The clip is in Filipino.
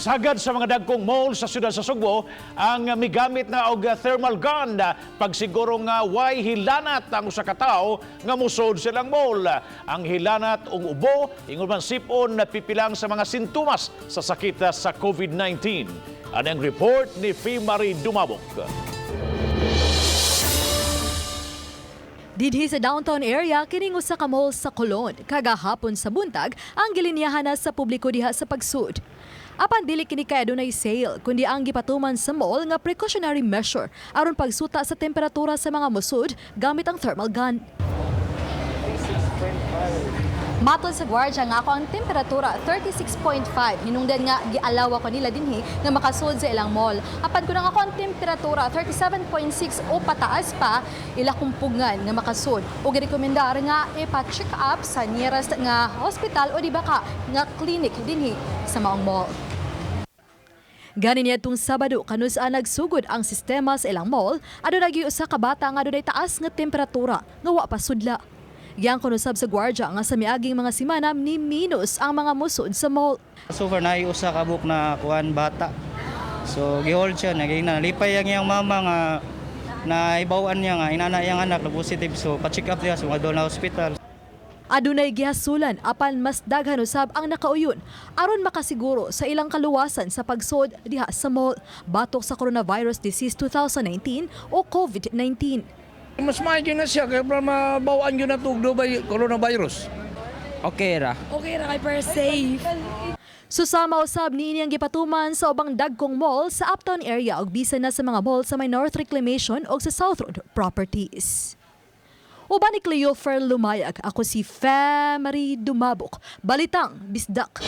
Sagad sa mga dagkong mall sa siyudad sa Sugbo ang migamit na og thermal gun pagsiguro nga way hilanat ang usa ka tawo nga musod silang mall. Ang hilanat ug ubo ingon man sipon pipilang sa mga sintomas sa sakit sa COVID-19. Anang report ni Fee Marie Dumabok. Didhi sa downtown area, kining usa ka mall sa Colon. Kagahapon sa buntag, ang gilinyahan na sa publiko diha sa pagsud. Apan dili kini kay adunay sale, kundi ang gipatuman sa mall nga precautionary measure aron pagsuta sa temperatura sa mga musud gamit ang thermal gun. Matod sa gwardiya nga ako ang temperatura 36.5. Hinungdan nga gialaw ako nila dinhi nga makasud sa ilang mall. Apan kun ako ang temperatura 37.6 o pataas pa, ila kumpugan nga makasud. O girekomendar nga ipa-check up sa nearest nga hospital o di baka nga clinic dinhi sa maong mall. Gani niya itong Sabado, kanusaan nagsugod ang sistema sa ilang mall, adunay usa ka bata nga adunay taas nga temperatura nga wa pa sudla. Yang kunusab sa gwardiya nga sa miaging mga simana ni minus ang mga musod sa mall. So far na usa ka buk na kuan bata. So gihold siya nalipay ang iyang mama nga na ibawan niya nga inana iyang anak na positive, so pa-check up niya sa mga na hospital. Adunay gihasulan apan mas daghan usab ang nakauyon aron makasiguro sa ilang kaluwasan sa pagsod diha sa mall batok sa coronavirus disease 2019 o COVID-19. Mas maayo na siya kaya para mabawaan yun na tugdo ba coronavirus. Okay ra. Okay ra kay per safe. Susama usab niini ang gipatuman sa ubang dagkong mall sa uptown area ug bisan na sa mga mall sa may North Reclamation ug sa South Road Properties. Uban ni Cleofer Lumayag, ako si Fee Marie Dumabok, Balitang Bisdak.